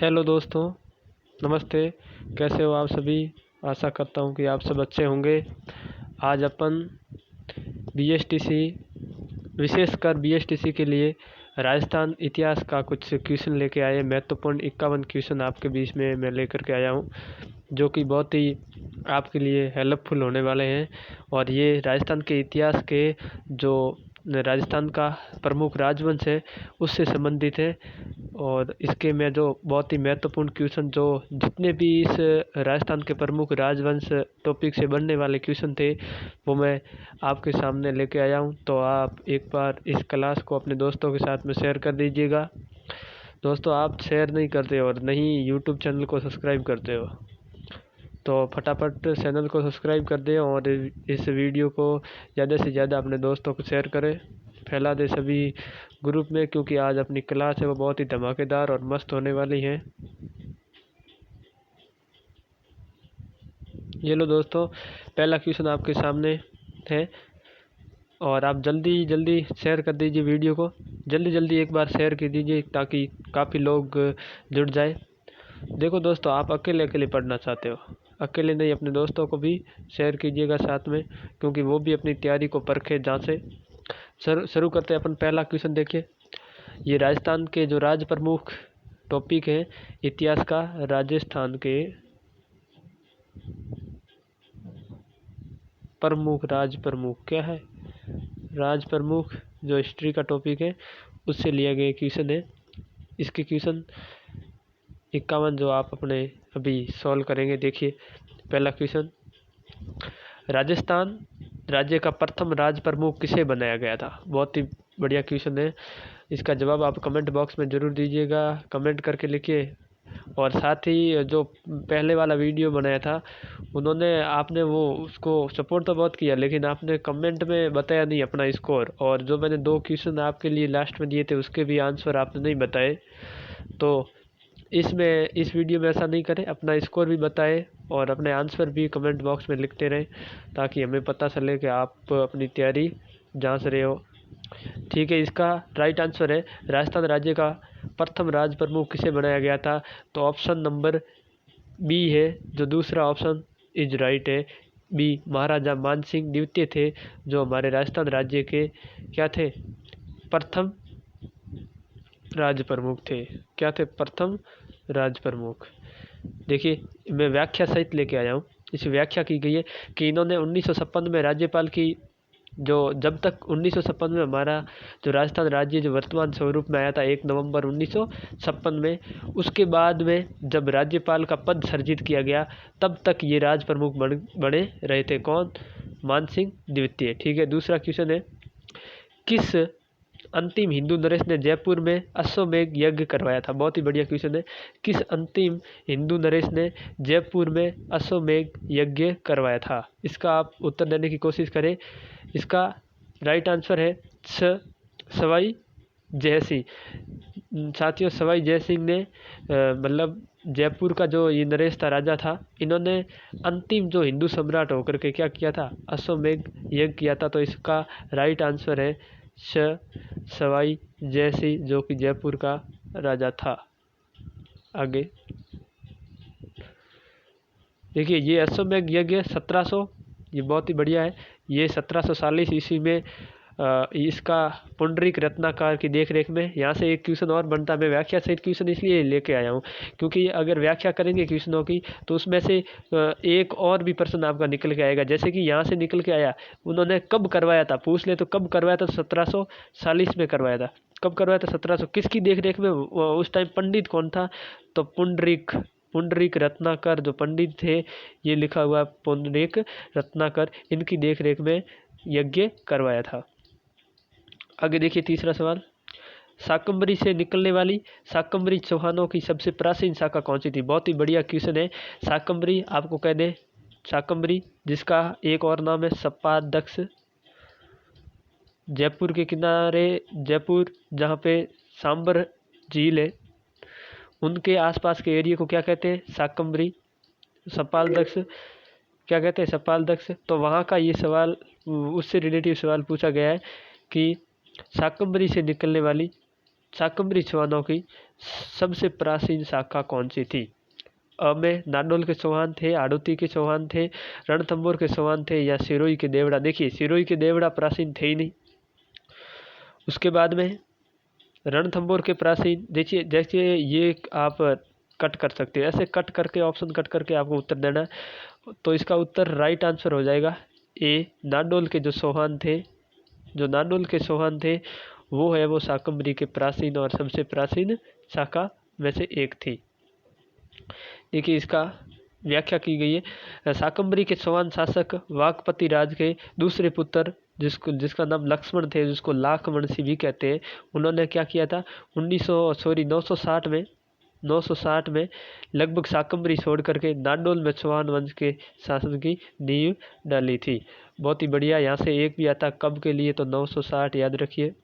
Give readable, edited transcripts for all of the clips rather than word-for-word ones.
Hello दोस्तों, नमस्ते। कैसे हो आप सभी? आशा करता हूँ कि आप सब अच्छे होंगे। आज अपन बीएसटीसी, विशेषकर बीएसटीसी के लिए राजस्थान इतिहास का कुछ क्वेश्चन लेके आए। महत्वपूर्ण 51 क्वेश्चन आपके बीच में मैं लेकर के आया हूँ, जो कि बहुत ही आपके लिए हेल्पफुल होने वाले हैं। और ये राजस्थान के इतिहास के जो राजस्थान का प्रमुख राजवंश है उससे संबंधित है। और इसके में जो बहुत ही महत्वपूर्ण क्वेश्चन, जो जितने भी इस राजस्थान के प्रमुख राजवंश टॉपिक से बनने वाले क्वेश्चन थे, वो मैं आपके सामने लेके आया हूँ। तो आप एक बार इस क्लास को अपने दोस्तों के साथ में शेयर कर दीजिएगा। दोस्तों, आप शेयर नहीं करते और नहीं यूट्यूब चैनल को सब्सक्राइब करते हो, तो फटाफट चैनल को सब्सक्राइब कर दें और इस वीडियो को ज़्यादा से ज़्यादा अपने दोस्तों को शेयर करें, फैला दें सभी ग्रुप में, क्योंकि आज अपनी क्लास है वो बहुत ही धमाकेदार और मस्त होने वाली है। ये लो दोस्तों, पहला क्वेश्चन आपके सामने है और आप जल्दी जल्दी शेयर कर दीजिए वीडियो को। जल्दी जल्दी एक बार शेयर कर दीजिए ताकि काफ़ी लोग जुड़ जाए। देखो दोस्तों, आप अकेले अकेले पढ़ना चाहते हो, अकेले नहीं, अपने दोस्तों को भी शेयर कीजिएगा साथ में, क्योंकि वो भी अपनी तैयारी को परखे जांचे। शुरू करते हैं अपन। पहला क्वेश्चन देखिए, ये राजस्थान के जो राज प्रमुख टॉपिक है इतिहास का, राजस्थान के प्रमुख राज प्रमुख क्या है, राज प्रमुख जो हिस्ट्री का टॉपिक है उससे लिया गया क्वेश्चन है। इसके क्वेश्चन 51 जो आप अपने अभी सॉल्व करेंगे। देखिए पहला क्वेश्चन, राजस्थान राज्य का प्रथम राज प्रमुख किसे बनाया गया था? बहुत ही बढ़िया क्वेश्चन है। इसका जवाब आप कमेंट बॉक्स में ज़रूर दीजिएगा, कमेंट करके लिखिए। और साथ ही जो पहले वाला वीडियो बनाया था उन्होंने, आपने वो उसको सपोर्ट तो बहुत किया, लेकिन आपने कमेंट में बताया नहीं अपना स्कोर। और जो मैंने 2 क्वेश्चन आपके लिए लास्ट में दिए थे उसके भी आंसर आपने नहीं बताए। तो इस वीडियो में ऐसा नहीं करें, अपना स्कोर भी बताएं और अपने आंसर भी कमेंट बॉक्स में लिखते रहें, ताकि हमें पता चले कि आप अपनी तैयारी जांच रहे हो। ठीक है, इसका राइट आंसर है राजस्थान राज्य का प्रथम राज प्रमुख किसे बनाया गया था? तो ऑप्शन नंबर बी है, जो दूसरा ऑप्शन इज राइट है। बी, महाराजा मानसिंह द्वितीय थे, जो हमारे राजस्थान राज्य के क्या थे? प्रथम राज प्रमुख थे। क्या थे? प्रथम राज प्रमुख। देखिए, मैं व्याख्या सहित लेके आया हूँ। इस व्याख्या की गई है कि इन्होंने 1956 में राज्यपाल की, जो जब तक 1956 में हमारा जो राजस्थान राज्य जो वर्तमान स्वरूप में आया था 1 नवंबर 1956 में, उसके बाद में जब राज्यपाल का पद सृजित किया गया तब तक ये राज प्रमुख बने रहे थे। कौन? मानसिंह द्वितीय। ठीक है, दूसरा क्वेश्चन है, किस अंतिम हिंदू नरेश ने जयपुर में अश्वमेध यज्ञ करवाया था? बहुत ही बढ़िया क्वेश्चन है। किस अंतिम हिंदू नरेश ने जयपुर में अश्वमेध यज्ञ करवाया था? इसका आप उत्तर देने की कोशिश करें। इसका राइट आंसर है सवाई जयसिंह। साथियों, सवाई जयसिंह ने मतलब जयपुर का जो ये नरेश था, राजा था, इन्होंने अंतिम जो हिंदू सम्राट होकर के क्या किया था? अश्वमेध यज्ञ किया था। तो इसका राइट आंसर है सवाई जयसिंह, जो कि जयपुर का राजा था। आगे देखिए, ये अश्वमेध यज्ञ 1700, ये बहुत ही बढ़िया है, ये 1740 ईस्वी में इसका पुंडरीक रत्नाकर की देखरेख में। यहाँ से एक क्वेश्चन और बनता है। मैं व्याख्या सहित क्वेश्चन इसलिए लेके आया हूँ क्योंकि अगर व्याख्या करेंगे क्वेश्चनों की तो उसमें से एक और भी प्रश्न आपका निकल के आएगा। जैसे कि यहाँ से निकल के आया, उन्होंने कब करवाया था, पूछ ले तो कब करवाया था? 1740 में करवाया था। कब करवाया था? 1700। किसकी देख में? उस टाइम पंडित कौन था? तो पुंडरीक रत्नाकर जो पंडित थे, ये लिखा हुआ पुंडरीक रत्नाकर, इनकी देखरेख में यज्ञ करवाया था। आगे देखिए तीसरा सवाल, शाकंभरी से निकलने वाली शाकंभरी चौहानों की सबसे प्राचीन शाखा कौन सी थी? बहुत ही बढ़िया क्वेश्चन है। शाकंभरी आपको कह दें, शाकंभरी जिसका एक और नाम है सपादक्ष। जयपुर के किनारे, जयपुर जहाँ पे सांबर झील है, उनके आसपास के एरिया को क्या कहते हैं? शाकंभरी। सपालदक्ष क्या कहते हैं? सपालदक्ष। तो वहाँ का ये सवाल, उससे रिलेटिव सवाल पूछा गया है कि शाकंभरी से निकलने वाली शाकंभरी चौहानों की सबसे प्राचीन शाखा कौन सी थी? अ में नाडोल के चौहान थे, आड़ोती के चौहान थे, रणथंभौर के चौहान थे या सिरोही के देवड़ा। देखिए सिरोही के देवड़ा प्राचीन थे ही नहीं। उसके बाद में रणथंभौर के प्राचीन, देखिए जैसे ये आप कट कर सकते हैं, ऐसे कट करके ऑप्शन कट करके आपको उत्तर देना है। तो इसका उत्तर राइट आंसर हो जाएगा ए, नाडोल के जो चौहान थे, जो नाडोल के चौहान थे वो है वो शाकंभरी के प्राचीन और सबसे प्राचीन शाखा में से एक थी। देखिए इसका व्याख्या की गई है। शाकंभरी के चौहान शासक वाकपति राज के दूसरे पुत्र जिसका नाम लक्ष्मण थे, जिसको लाखमणसी भी कहते हैं, उन्होंने क्या किया था 960 में लगभग शाकंभरी छोड़ करके नाडोल में चौहान वंश के शासन की नींव डाली थी। बहुत ही बढ़िया। यहाँ से एक भी आता कब के लिए, तो 960 याद रखिए।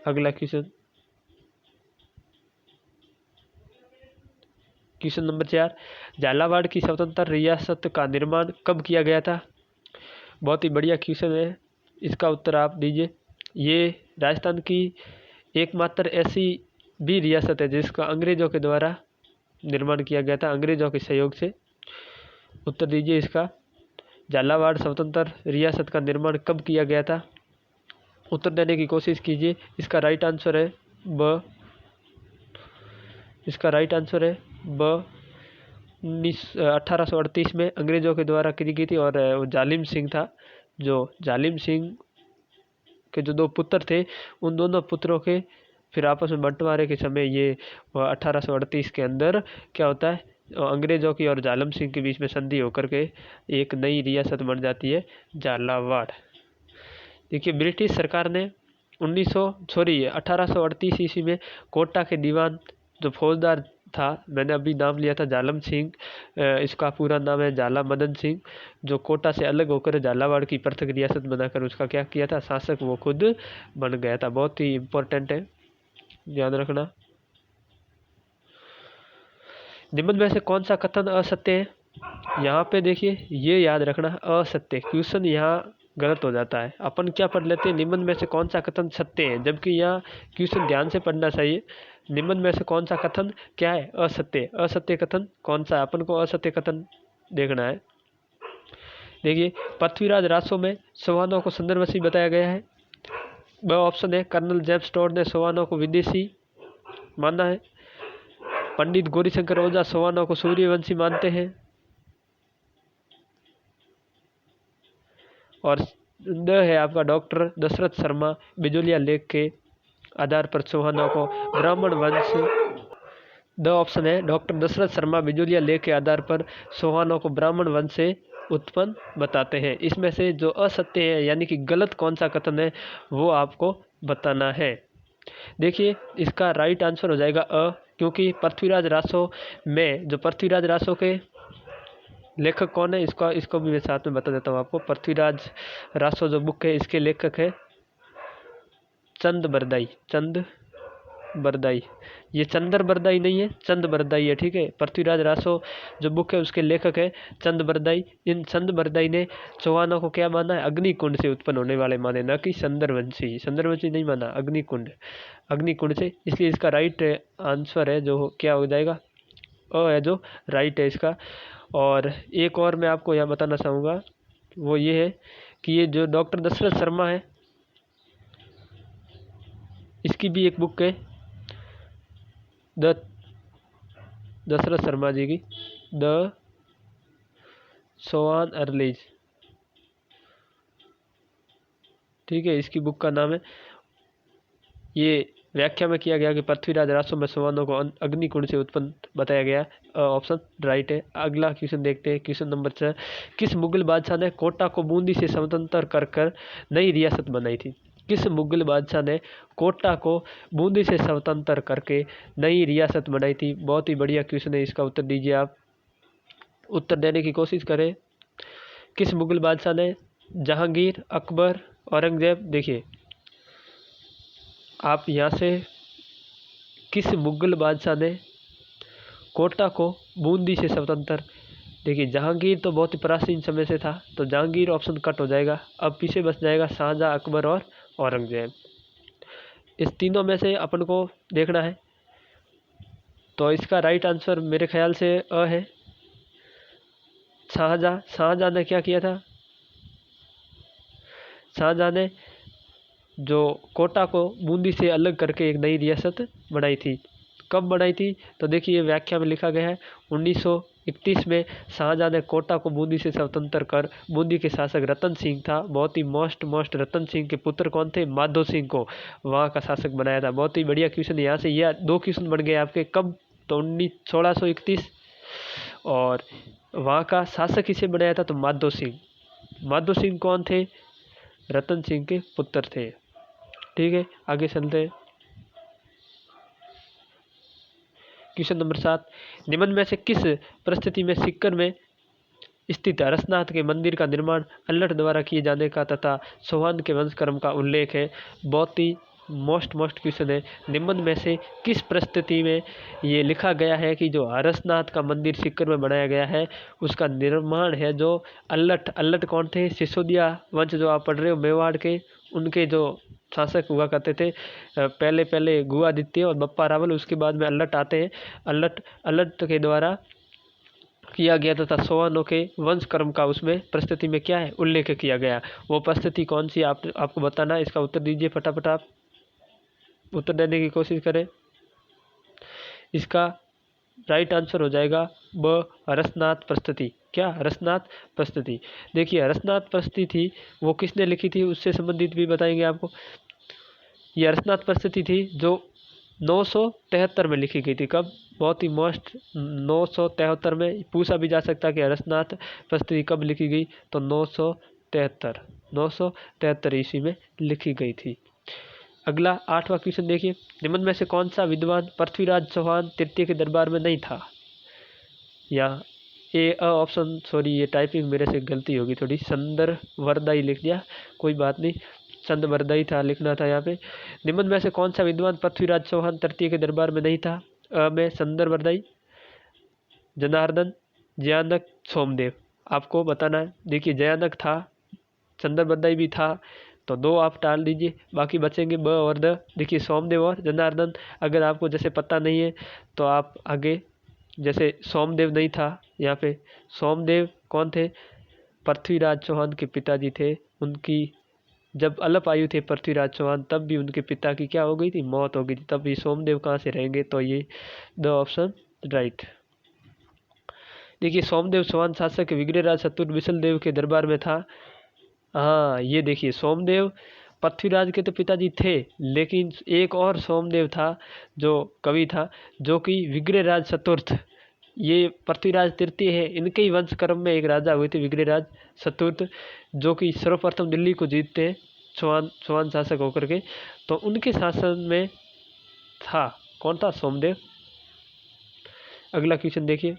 अगला क्वेश्चन नंबर 4, झालावाड़ की स्वतंत्र रियासत का निर्माण कब किया गया था? बहुत ही बढ़िया क्वेश्चन है, इसका उत्तर आप दीजिए। ये राजस्थान की एकमात्र ऐसी भी रियासत है जिसका अंग्रेजों के द्वारा निर्माण किया गया था, अंग्रेजों के सहयोग से। उत्तर दीजिए इसका, झालावाड़ स्वतंत्र रियासत का निर्माण कब किया गया था? उत्तर देने की कोशिश कीजिए। इसका राइट आंसर है ब। इसका राइट आंसर है ब। 1838 में अंग्रेजों के द्वारा की गई थी और वो जालिम सिंह था, जो जालिम सिंह के जो दो पुत्र थे, उन दोनों पुत्रों के फिर आपस में बंटवारे के समय ये 1838 के अंदर क्या होता है, अंग्रेजों की और जालिम सिंह के बीच में संधि होकर के एक नई रियासत बन जाती है, झालावाड़। देखिए ब्रिटिश सरकार ने 1838 ईस्वी में कोटा के दीवान जो फौजदार था, मैंने अभी नाम लिया था जालम सिंह, इसका पूरा नाम है जाला मदन सिंह, जो कोटा से अलग होकर झालावाड़ की पृथक रियासत बनाकर उसका क्या किया था, शासक वो खुद बन गया था। बहुत ही इम्पोर्टेंट है, ध्यान रखना। निम्न में से कौन सा कथन असत्य है? यहाँ पे देखिए ये याद रखना, असत्य क्वेश्चन यहाँ गलत हो जाता है। अपन क्या पढ़ लेते हैं, निम्न में से कौन सा कथन सत्य है, जबकि यहाँ क्वेश्चन ध्यान से पढ़ना चाहिए। निम्न में से कौन सा कथन क्या है, असत्य। असत्य कथन कौन सा है, अपन को असत्य कथन देखना है। देखिए पृथ्वीराज रासो में चौहानों को संदर्भसी बताया गया है। वह ऑप्शन है कर्नल जेम्स टॉड ने चौहानों को विदेशी माना है। पंडित गौरीशंकर ओझा चौहानों को सूर्यवंशी मानते हैं। और द है आपका डॉक्टर दशरथ शर्मा बिजोलिया लेख के आधार पर चौहानों को ब्राह्मण वंश। द ऑप्शन है डॉक्टर दशरथ शर्मा बिजोलिया लेख के आधार पर चौहानों को ब्राह्मण वंश से उत्पन्न बताते हैं। इसमें से जो असत्य है यानी कि गलत कौन सा कथन है वो आपको बताना है। देखिए इसका राइट आंसर हो जाएगा अ, क्योंकि पृथ्वीराज रासो में जो पृथ्वीराज रासो के लेखक कौन है, इसको भी मैं साथ में बता देता हूँ आपको। पृथ्वीराज रासो जो बुक है इसके लेखक है चंद बरदाई। चंद बरदाई, ये चंदर बरदाई नहीं है, चंद बरदाई है, ठीक है। पृथ्वीराज रासो जो बुक है उसके लेखक है चंद बरदाई। इन चंद बरदाई ने चौहानों को क्या माना है, अग्निकुंड से उत्पन्न होने वाले माने, न कि संदरवंशी। संदरवंशी नहीं माना, अग्निकुंड, अग्निकुंड से। इसलिए इसका राइट आंसर है जो क्या हो जाएगा, अ है जो राइट है इसका। और एक और मैं आपको यहाँ बताना चाहूँगा, वो ये है कि ये जो डॉक्टर दशरथ शर्मा है इसकी भी एक बुक है दशरथ शर्मा जी की, द चौहान अर्लीज, ठीक है। इसकी बुक का नाम है, ये व्याख्या में किया गया कि पृथ्वीराज रासो में चौहानों को अग्निकुंड से उत्पन्न बताया गया। ऑप्शन राइट है। अगला क्वेश्चन देखते हैं, क्वेश्चन नंबर 4, किस मुगल बादशाह ने कोटा को बूंदी से स्वतंत्र कर नई रियासत बनाई थी? किस मुगल बादशाह ने कोटा को बूंदी से स्वतंत्र करके नई रियासत बनाई थी? बहुत ही बढ़िया क्वेश्चन है, इसका उत्तर दीजिए आप, उत्तर देने की कोशिश करें। किस मुगल बादशाह ने? जहांगीर, अकबर, औरंगजेब। देखिए आप यहाँ से किस मुगल बादशाह ने कोटा को बूंदी से स्वतंत्र, देखिए जहांगीर तो बहुत ही प्राचीन समय से था, तो जहांगीर ऑप्शन कट हो जाएगा। अब पीछे बच जाएगा शाहजहां, अकबर और औरंगजेब। इस तीनों में से अपन को देखना है। तो इसका राइट आंसर मेरे ख्याल से अ है। शाहजहां ने क्या किया था? शाहजहां ने जो कोटा को बूंदी से अलग करके एक नई रियासत बनाई थी। कब बनाई थी? तो देखिए व्याख्या में लिखा गया है 1931 में शाहजहां ने कोटा को बूंदी से स्वतंत्र कर बूंदी के शासक रतन सिंह था, बहुत ही मोस्ट रतन सिंह के पुत्र कौन थे? माधो सिंह को वहाँ का शासक बनाया था। बहुत ही बढ़िया क्वेश्चन। यहाँ से यह 2 क्वेश्चन बन गए आपके। कब? तो 1631। और वहाँ का शासक किसे बनाया था? तो माधो सिंह। माधो सिंह कौन थे? रतन सिंह के पुत्र थे। ठीक है, आगे चलते हैं। क्वेश्चन नंबर 7, निम्न में से किस परिस्थिति में सीकर में स्थित हरसनाथ के मंदिर का निर्माण अल्लट द्वारा किए जाने का तथा चौहान के वंशक्रम का उल्लेख है? बहुत ही मोस्ट क्वेश्चन है। निम्न में से किस परिस्थिति में ये लिखा गया है कि जो हरसनाथ का मंदिर सीकर में बनाया गया है उसका निर्माण है जो अल्लट कौन थे? सिसोदिया वंश जो आप पढ़ रहे हो मेवाड़ के, उनके जो शासक हुआ करते थे। पहले गुआदित्य और बप्पा रावल, उसके बाद में अल्लट आते हैं। अल्लट के द्वारा किया गया तथा चौहानों के वंश कर्म का उसमें परिस्थिति में क्या है? उल्लेख किया गया। वो परिस्थिति कौन सी आपको बताना। इसका उत्तर दीजिए फटाफट। आप उत्तर देने की कोशिश करें। इसका राइट आंसर हो जाएगा ब, हरसनाथ परिस्थिति। क्या? हरसनाथ परिस्थिति। देखिए हरसनाथ परिस्थिति थी वो किसने लिखी थी उससे संबंधित भी बताएंगे आपको। ये हरसनाथ परिस्थिति थी जो 973 में लिखी गई थी। कब? बहुत ही मोस्ट 973 में। पूछा भी जा सकता कि हरसनाथ परिस्थिति कब लिखी गई? तो 973 ईस्वी में लिखी गई थी। अगला 8वां क्वेश्चन देखिए, निम्न में से कौन सा विद्वान पृथ्वीराज चौहान तृतीय के दरबार में नहीं था? यहाँ ए ऑप्शन, सॉरी ये टाइपिंग मेरे से गलती होगी थोड़ी, संदरवर्दाई लिख दिया, कोई बात नहीं, संदरवर्दाई था लिखना था यहाँ पे। निम्न में से कौन सा विद्वान पृथ्वीराज चौहान तृतीय के दरबार में नहीं था? में संदरवर्दाई, जनार्दन, जयानक, सोमदेव। आपको बताना है। देखिए जयानक था, संदरवर्दाई भी था, तो 2 आप टाल दीजिए, बाकी बचेंगे ब और द। देखिए सोमदेव और जनार्दन अगर आपको जैसे पता नहीं है तो आप आगे, जैसे सोमदेव नहीं था यहाँ पे। सोमदेव कौन थे? पृथ्वीराज चौहान के पिताजी थे। उनकी जब अल्प आयु थे पृथ्वीराज चौहान तब भी उनके पिता की क्या हो गई थी? मौत हो गई थी। तब ये सोमदेव कहाँ से रहेंगे? तो ये द ऑप्शन राइट। देखिए सोमदेव चौहान शासक विग्रहराज चतुर्विशल देव के दरबार में था। हाँ ये देखिए सोमदेव पृथ्वीराज के तो पिताजी थे, लेकिन एक और सोमदेव था जो कवि था, जो कि विग्रहराज चतुर्थ, ये पृथ्वीराज तृतीय है, इनके ही वंशक्रम में एक राजा हुए थे विग्रहराज चतुर्थ, जो कि सर्वप्रथम दिल्ली को जीतते हैं चौहान शासक होकर के। तो उनके शासन में था कौन था? सोमदेव। अगला क्वेश्चन देखिए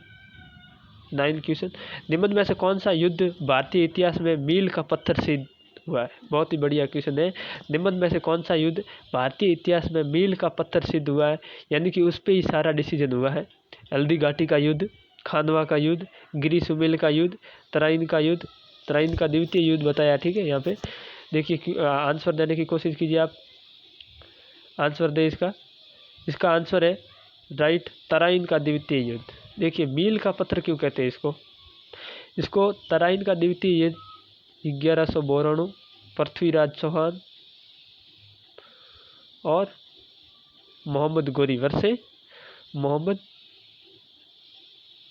9 क्वेश्चन, निम्न में से कौन सा युद्ध भारतीय इतिहास में मील का पत्थर सिद्ध हुआ है? बहुत ही बढ़िया क्वेश्चन है। निम्न में से कौन सा युद्ध भारतीय इतिहास में मील का पत्थर सिद्ध हुआ है, यानी कि उस पर ही सारा डिसीजन हुआ है? हल्दी घाटी का युद्ध, खानवा का युद्ध, गिरी सुमेल का युद्ध, तराइन का युद्ध। तराइन का द्वितीय युद्ध बताया, ठीक है। यहाँ पे देखिए आंसर देने की कोशिश कीजिए, आप आंसर दे इसका आंसर है राइट, तराइन का द्वितीय युद्ध। देखिए मील का पत्थर क्यों कहते हैं इसको तराइन का द्वितीय युद्ध 1192 पृथ्वीराज चौहान और मोहम्मद गोरी वर्षे मोहम्मद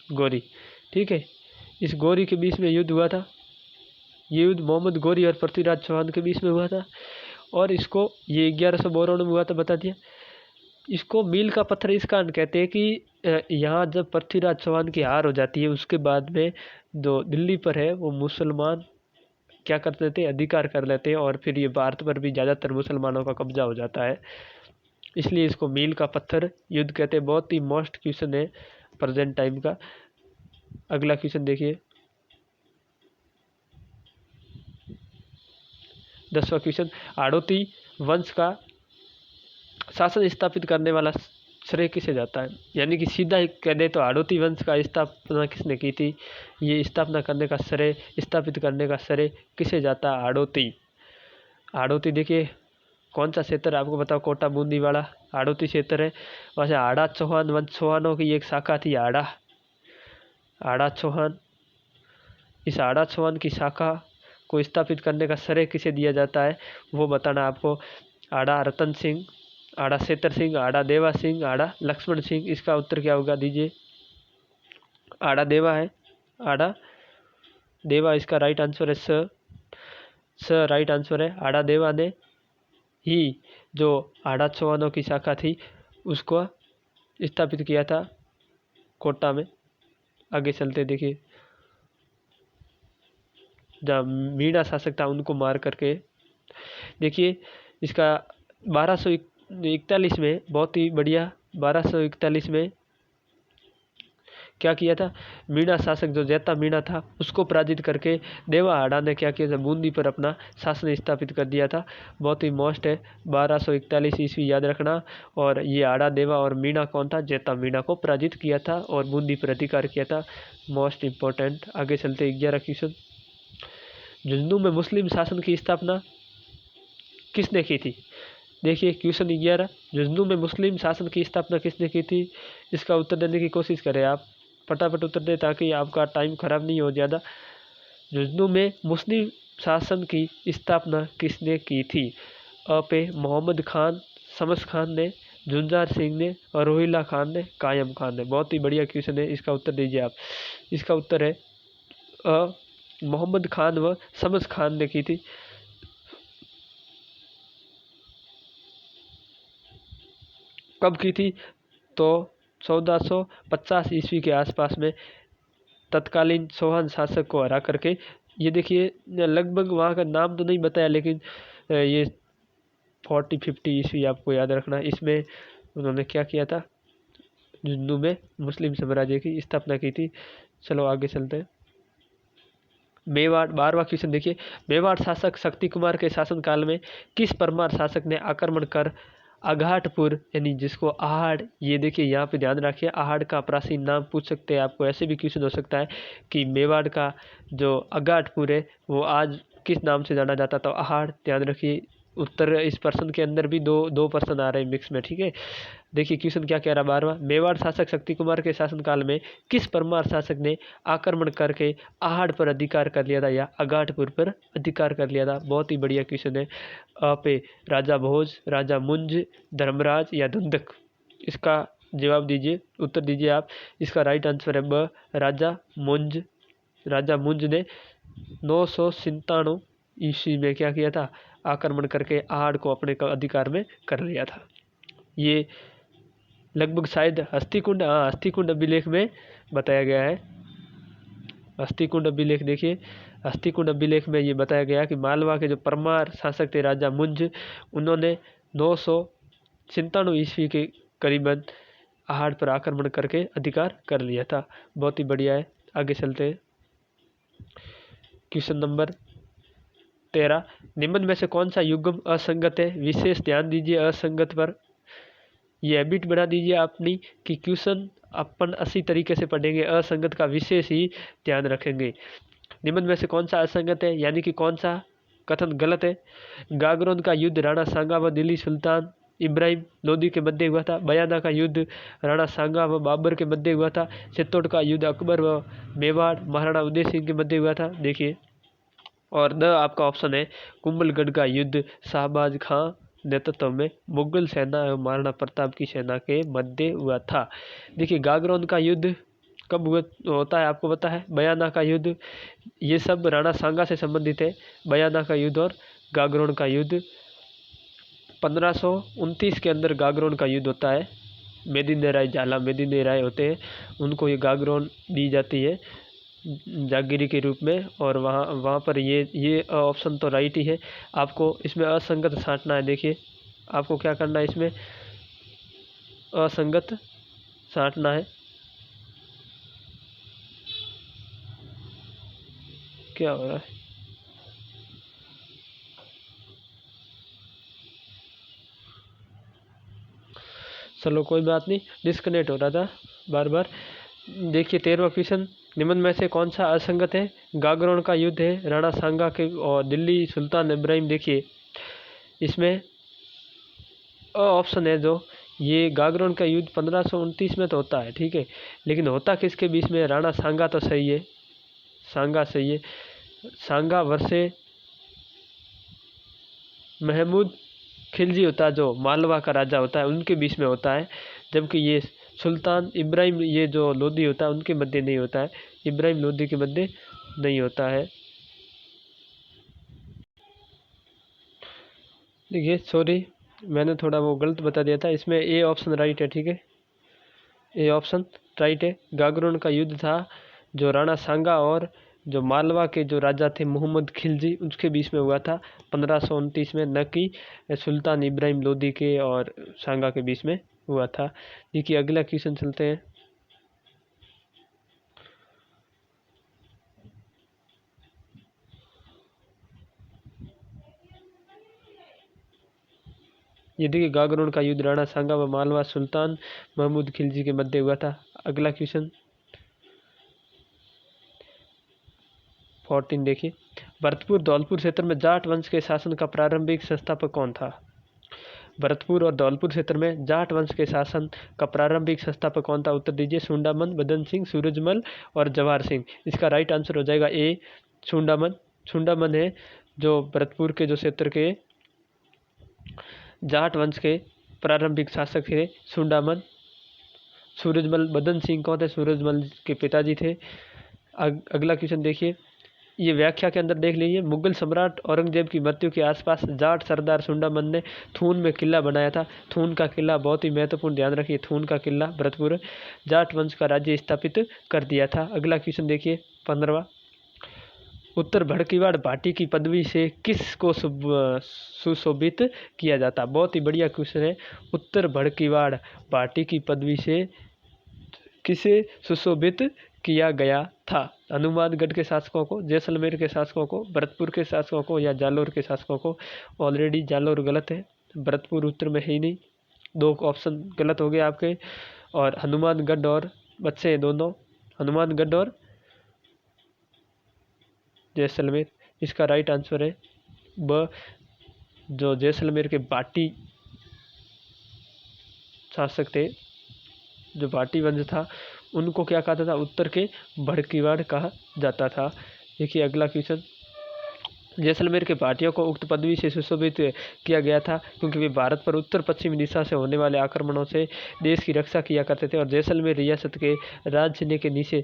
गोरी, ठीक है। इस गोरी के बीच में युद्ध हुआ था। ये युद्ध मोहम्मद गोरी और पृथ्वीराज चौहान के बीच में हुआ था, और इसको ये 1192 में हुआ था, बता दिया। इसको मील का पत्थर इस कारण कहते हैं कि यहाँ जब पृथ्वीराज चौहान की हार हो जाती है उसके बाद में जो दिल्ली पर है वो मुसलमान क्या कर लेते हैं? अधिकार कर लेते हैं, और फिर ये भारत पर भी ज़्यादातर मुसलमानों का कब्जा हो जाता है, इसलिए इसको मील का पत्थर युद्ध कहते हैं। बहुत ही मोस्ट क्वेश्चन है प्रेजेंट टाइम का। अगला क्वेश्चन देखिए 10वां क्वेश्चन, हाड़ौती वंश का शासन स्थापित करने वाला श्रेय किसे जाता है? यानी कि सीधा ही कह दे तो हाड़ौती वंश का स्थापना किसने की थी? ये स्थापना करने का श्रेय, स्थापित करने का श्रेय किसे जाता है? हाड़ौती देखिए कौन सा क्षेत्र आपको बताओ, कोटा बूंदी वाला हाड़ौती क्षेत्र है। वहाँ से आड़ा चौहान वंश चौहानों की एक शाखा थी, आड़ा चौहान। इस आड़ा चौहान की शाखा को स्थापित करने का श्रेय किसे दिया जाता है वो बताना आपको। आड़ा रतन सिंह, आड़ा सेतर सिंह, आड़ा देवा सिंह, आड़ा लक्ष्मण सिंह। इसका उत्तर क्या होगा दीजिए। आड़ा देवा है, आड़ा देवा इसका राइट आंसर है। स राइट आंसर है। आड़ा देवा ने ही जो आड़ा चौहानों की शाखा थी उसको स्थापित किया था कोटा में। आगे चलते देखिए, जहाँ मीणा शासक था उनको मार करके। देखिए इसका 1241 में, बहुत ही बढ़िया, 1241 में क्या किया था, मीणा शासक जो जैता मीणा था उसको पराजित करके देवा आड़ा ने क्या किया था, बूंदी पर अपना शासन स्थापित कर दिया था। बहुत ही मोस्ट है, 1241 ईस्वी याद रखना। और ये आड़ा देवा और मीणा कौन था, जैता मीणा को पराजित किया था और बूंदी पर अधिकार किया था। Most important. आगे चलते 11 क्वेश्चन। झुंझुनू में मुस्लिम शासन की स्थापना किसने की थी। देखिए क्वेश्चन 11, झुंझुनू में मुस्लिम शासन की स्थापना किसने की थी। इसका उत्तर देने की कोशिश करें आप, फटाफट उत्तर दें ताकि आपका टाइम खराब नहीं हो ज़्यादा। झुंझुनू में मुस्लिम शासन की स्थापना किसने की थी। अ पे मोहम्मद खान, शमस खान ने, झुंझार सिंह ने, और रोहिला खान ने, कायम खान ने। बहुत ही बढ़िया क्वेश्चन है, इसका उत्तर दीजिए आप। इसका उत्तर है अ मोहम्मद खान व शमस खान ने की थी। कब की थी तो 1450 ईस्वी के आसपास में तत्कालीन चौहान शासक को हरा करके। ये देखिए लगभग वहाँ का नाम तो नहीं बताया, लेकिन ये 40-50 ईस्वी आपको याद रखना। इसमें उन्होंने क्या किया था, झुंझुनू में मुस्लिम साम्राज्य की स्थापना की थी। चलो आगे चलते हैं। मेवाड़, 12वां क्वेश्चन देखिए। मेवाड़ शासक शक्ति कुमार के शासनकाल में किस परमार शासक ने आक्रमण कर आघाटपुर, यानी जिसको आहड़, ये देखिए यहाँ पे ध्यान रखिए, आहड़ का प्राचीन नाम पूछ सकते हैं आपको। ऐसे भी क्वेश्चन हो सकता है कि मेवाड़ का जो आघाटपुर है वो आज किस नाम से जाना जाता, तो आहड़ ध्यान रखिए। उत्तर इस प्रश्न के अंदर भी दो प्रश्न आ रहे हैं मिक्स में, ठीक है। देखिए क्वेश्चन क्या कह रहा है 12वां। मेवाड़ शासक शक्ति कुमार के शासनकाल में किस परमार शासक ने आक्रमण करके आहड़ पर अधिकार कर लिया था या आघाटपुर पर अधिकार कर लिया था। बहुत ही बढ़िया क्वेश्चन है। अ पे राजा भोज, राजा मुंज, धर्मराज या धुंधक। इसका जवाब दीजिए, उत्तर दीजिए आप। इसका राइट आंसर है ब राजा मुंज। राजा मुंज ने 997 ईस्वी में क्या किया था, आक्रमण करके आहड़ को अपने अधिकार में कर लिया था। ये लगभग शायद हस्तिकुंड अभिलेख में बताया गया है। हस्तिकुंड अभिलेख देखिए, हस्तिकुंड अभिलेख में ये बताया गया कि मालवा के जो परमार शासक थे राजा मुंज, उन्होंने 997 ईस्वी के करीबन आहड़ पर आक्रमण करके अधिकार कर लिया था। बहुत ही बढ़िया है। आगे चलते हैं। क्वेश्चन नंबर 13, निम्न में से कौन सा युग्म असंगत है। विशेष ध्यान दीजिए असंगत पर। ये हैबिट बना दीजिए अपनी कि क्वेश्चन अपन अच्छी तरीके से पढ़ेंगे, असंगत का विशेष ही ध्यान रखेंगे। निम्न में से कौन सा असंगत है, यानी कि कौन सा कथन गलत है। गागरोन का युद्ध राणा सांगा व दिल्ली सुल्तान इब्राहिम लोदी के मध्य हुआ था। बयाना का युद्ध राणा सांगा व बाबर के मध्य हुआ था। चित्तौड़ का युद्ध अकबर व मेवाड़ महाराणा उदय सिंह के मध्य हुआ था। देखिए, और द आपका ऑप्शन है कुंभलगढ़ का युद्ध शाहबाज खां नेतृत्व में मुगल सेना एवं महाराणा प्रताप की सेना के मध्य हुआ था। देखिए गागरोन का युद्ध कब होता है आपको पता है। बयाना का युद्ध, ये सब राणा सांगा से संबंधित है। बयाना का युद्ध और गागरोन का युद्ध 1529 के अंदर गागरोन का युद्ध होता है। मेदिनी राय झाला, मेदिनी राय होते हैं, उनको ये गागरोन दी जाती है जागीरी के रूप में। और वहाँ पर ये ऑप्शन तो राइट ही है। आपको इसमें असंगत छांटना है। देखिए आपको क्या करना है, इसमें असंगत छांटना है। क्या हो रहा है, चलो कोई बात नहीं, डिस्कनेक्ट हो रहा था बार बार। देखिए 13वां क्वेश्चन, निम्न में से कौन सा असंगत है। गागरोन का युद्ध है राणा सांगा के और दिल्ली सुल्तान इब्राहिम। देखिए इसमें ऑप्शन है जो ये गागरोन का युद्ध 1529 में तो होता है, ठीक है, लेकिन होता किसके बीच में? राणा सांगा तो सही है, सांगा सही है। सांगा वर्से महमूद खिलजी होता है, जो मालवा का राजा होता है, उनके बीच में होता है। जबकि ये सुल्तान इब्राहिम, ये जो लोदी होता है, उनके मध्य नहीं होता है, इब्राहिम लोदी के मध्य नहीं होता है। देखिए सॉरी, मैंने थोड़ा वो गलत बता दिया था, इसमें ए ऑप्शन राइट है, ठीक है, ए ऑप्शन राइट है। गागरोन का युद्ध था जो राणा सांगा और जो मालवा के जो राजा थे मोहम्मद खिलजी, उसके बीच में हुआ था 1529 में, न कि सुल्तान इब्राहिम लोदी के और सांगा के बीच में हुआ था। देखिए अगला क्वेश्चन चलते हैं। ये देखिए गागरोन का युद्ध राणा सांगा व मालवा सुल्तान महमूद खिलजी के मध्य हुआ था। अगला क्वेश्चन 14 देखिए, भरतपुर धौलपुर क्षेत्र में जाट वंश के शासन का प्रारंभिक संस्थापक कौन था? भरतपुर और धौलपुर क्षेत्र में जाट वंश के शासन का प्रारंभिक संस्थापक कौन था? उत्तर दीजिए। सुंडामन, बदन सिंह, सूरजमल और जवाहर सिंह। इसका राइट आंसर हो जाएगा ए सुंडामन। सुंडामन है जो भरतपुर के जो क्षेत्र के जाट वंश के प्रारंभिक शासक थे, सुंडामन। सूरजमल, बदन सिंह कौन थे? सूरजमल के पिताजी थे। अगला क्वेश्चन देखिए, ये व्याख्या के अंदर देख लीजिए, मुगल सम्राट औरंगजेब की मृत्यु के आसपास जाट सरदार सुंडामन ने थून में किला बनाया था। थून का किला बहुत ही महत्वपूर्ण, ध्यान रखिए, थून का किला भरतपुर, जाट वंश का राज्य स्थापित कर दिया था। अगला क्वेश्चन देखिए 15वां, उत्तर भड़कीवाड़ भाटी की पदवी से किसको सुशोभित किया जाता? बहुत ही बढ़िया क्वेश्चन है। उत्तर भड़कीवाड़ भाटी की पदवी से किसे सुशोभित किया गया था? हनुमानगढ़ के शासकों को, जैसलमेर के शासकों को, भरतपुर के शासकों को या जालौर के शासकों को? ऑलरेडी जालौर गलत है, भरतपुर उत्तर में है ही नहीं, दो ऑप्शन गलत हो गए आपके। और हनुमानगढ़ और बच्चे हैं दोनों, हनुमानगढ़ और जैसलमेर। इसका राइट आंसर है ब, जो जैसलमेर के भाटी शासक थे, जो भाटी वंश था, उनको क्या कहता था? उत्तर के भड़कीवाड़ कहा जाता था। देखिए अगला क्वेश्चन, जैसलमेर के भाटियों को उक्त पदवी से सुशोभित किया गया था क्योंकि वे भारत पर उत्तर पश्चिमी दिशा से होने वाले आक्रमणों से देश की रक्षा किया करते थे और जैसलमेर रियासत के राजधानी के नीचे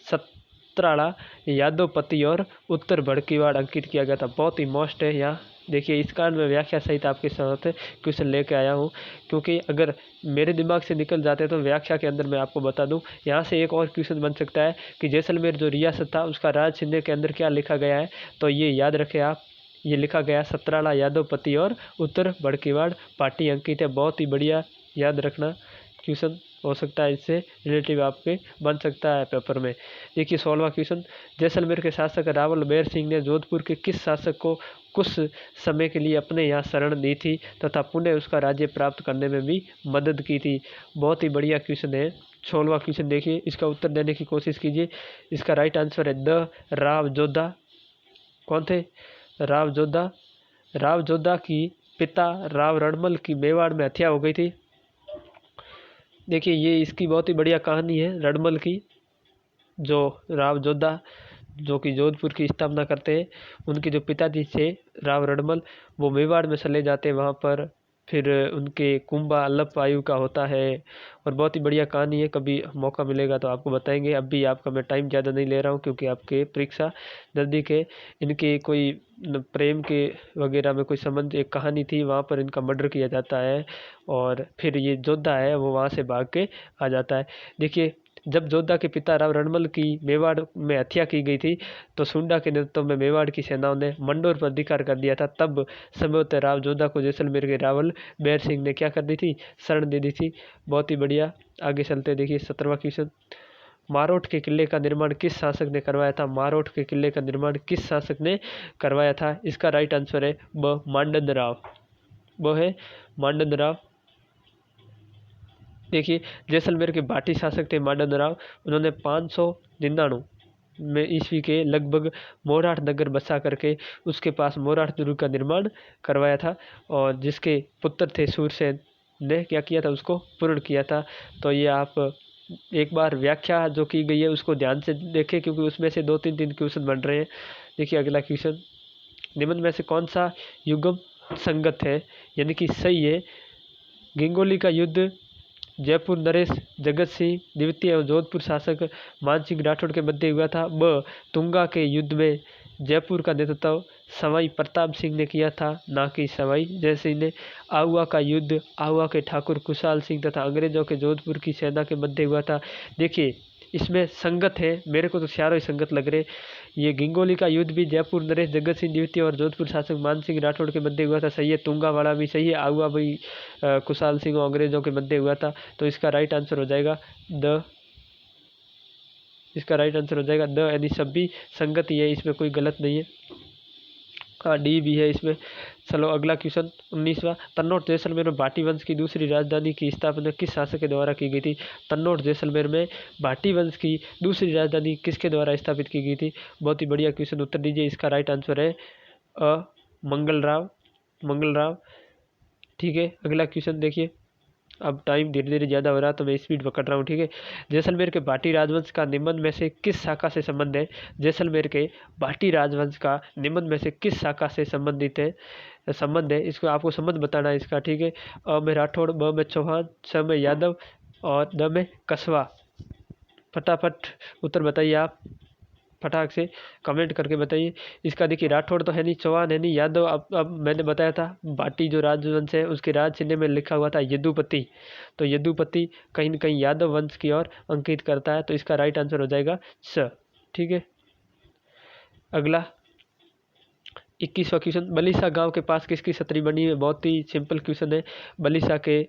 सत्राड़ा, यादवपति और उत्तर भड़कीवाड़ अंकित किया गया था। बहुत ही मस्त है। यहाँ देखिए इस कारण मैं व्याख्या सहित आपके साथ क्वेश्चन लेके आया हूँ, क्योंकि अगर मेरे दिमाग से निकल जाते तो व्याख्या के अंदर मैं आपको बता दूं। यहाँ से एक और क्वेश्चन बन सकता है कि जैसलमेर जो रियासत था उसका राज चिन्ह के अंदर क्या लिखा गया है, तो ये याद रखें आप, ये लिखा गया सत्राड़ा, यादवपति और उत्तर भड़कीवाड़ पार्टी अंकित है। बहुत ही बढ़िया, याद रखना क्वेश्चन हो सकता है, इससे रिलेटिव आपके बन सकता है पेपर में। देखिए 16वां क्वेश्चन, जैसलमेर के शासक रावल बैर सिंह ने जोधपुर के किस शासक को कुछ समय के लिए अपने यहाँ शरण दी थी तथा पुनः उसका राज्य प्राप्त करने में भी मदद की थी? बहुत ही बढ़िया क्वेश्चन है। 16वां क्वेश्चन देखिए, इसका उत्तर देने की कोशिश कीजिए। इसका राइट आंसर है द राव जोधा। कौन थे? राव जोधा। राव जोधा की पिता राव रणमल की मेवाड़ में हत्या हो गई थी। देखिए ये इसकी बहुत ही बढ़िया कहानी है रणमल की। जो राव जोधा जो कि जोधपुर की स्थापना करते हैं, उनके जो पिताजी थे राव रणमल, वो मेवाड़ में चले जाते हैं, वहाँ पर फिर उनके कुंभा अल्लप आयु का होता है और बहुत ही बढ़िया कहानी है। कभी मौका मिलेगा तो आपको बताएंगे। अभी आपका मैं टाइम ज़्यादा नहीं ले रहा हूँ क्योंकि आपके परीक्षा नज़दीक है। इनके कोई प्रेम के वगैरह में कोई संबंध, एक कहानी थी, वहाँ पर इनका मर्डर किया जाता है और फिर ये जोधा है वो वहाँ से भाग के आ जाता है। देखिए जब जोधा के पिता राव रणमल की मेवाड़ में हत्या की गई थी तो सुंडा के नेतृत्व में मेवाड़ की सेनाओं ने मंडोर पर अधिकार कर दिया था। तब संभवतः राव जोधा को जैसलमेर के रावल बैर सिंह ने क्या कर दी थी? शरण दे दी थी। बहुत ही बढ़िया, आगे चलते देखिए 17वां क्वेश्चन, मारोट के किले का निर्माण किस शासक ने करवाया था? मारोट के किले का निर्माण किस शासक ने करवाया था? इसका राइट आंसर है ब मांडन राव। वो है मांडन राव। देखिए जैसलमेर के भाटी शासक थे मांडन राव। उन्होंने 599 में ईस्वी के लगभग मोराठ नगर बसा करके उसके पास मोराठ दुर्ग का निर्माण करवाया था, और जिसके पुत्र थे सूरसेन ने क्या किया था, उसको पूर्ण किया था। तो ये आप एक बार व्याख्या जो की गई है उसको ध्यान से देखें, क्योंकि उसमें से 2-3 क्वेश्चन बन रहे हैं। देखिए अगला क्वेश्चन, निम्न में से कौन सा युग्म संगत है, यानी कि सही है। गिंगोली का युद्ध जयपुर नरेश जगत सिंह द्वितीय और जोधपुर शासक मान सिंह राठौड़ के मध्य हुआ था। ब तुंगा के युद्ध में जयपुर का नेतृत्व सवाई प्रताप सिंह ने किया था, ना कि सवाई जय सिंह ने। आहुआ का युद्ध आहुआ के ठाकुर खुशहाल सिंह तथा अंग्रेजों के जोधपुर की सेना के मध्य हुआ था। देखिए इसमें संगत है, मेरे को तो चारों ही संगत लग रहे। ये गिंगोली का युद्ध भी जयपुर नरेश जगत सिंह द्वितीय और जोधपुर शासक मान सिंह राठौड़ के मध्य हुआ था, सही है। तुंगा वाला भी सही है, आहुआ भी खुशहाल सिंह और अंग्रेजों के मध्य हुआ था। तो इसका राइट आंसर हो जाएगा द, इसका राइट आंसर हो जाएगा द, यानी सब भी संगत ही है, इसमें कोई गलत नहीं है। हाँ डी भी है इसमें। चलो अगला क्वेश्चन 19वां, तन्नौर जैसलमेर में भाटी वंश की दूसरी राजधानी की स्थापना किस शासक के द्वारा की गई थी। तन्नौर जैसलमेर में भाटी वंश की दूसरी राजधानी किसके द्वारा स्थापित की गई थी। बहुत ही बढ़िया क्वेश्चन, उत्तर दीजिए। इसका राइट आंसर है मंगलराव। ठीक है अगला क्वेश्चन देखिए, अब टाइम धीरे धीरे ज़्यादा हो रहा है तो मैं स्पीड पकड़ रहा हूँ। ठीक है, जैसलमेर के भाटी राजवंश का निम्न में से किस शाखा से संबंध है। जैसलमेर के भाटी राजवंश का निम्न में से किस शाखा से संबंधित है, संबंध है, इसको आपको संबंध बताना है इसका। ठीक है, अ में राठौड़, ब में चौहान, स में यादव और द में कस्बा। फटाफट उत्तर बताइए आप, फटाक से कमेंट करके बताइए। इसका देखिए राठौड़ तो है नहीं, चौहान है नहीं, यादव अब मैंने बताया था भाटी जो राजवंश है उसके राज चिन्ह में लिखा हुआ था यदुपति, तो यदुपति कहीं न कहीं यादव वंश की ओर अंकित करता है, तो इसका राइट आंसर हो जाएगा स। ठीक है, अगला 21वां क्वेश्चन, बलिसा गांव के पास किसकी छतरी बनी है। बहुत ही सिंपल क्वेश्चन है, बलिसा के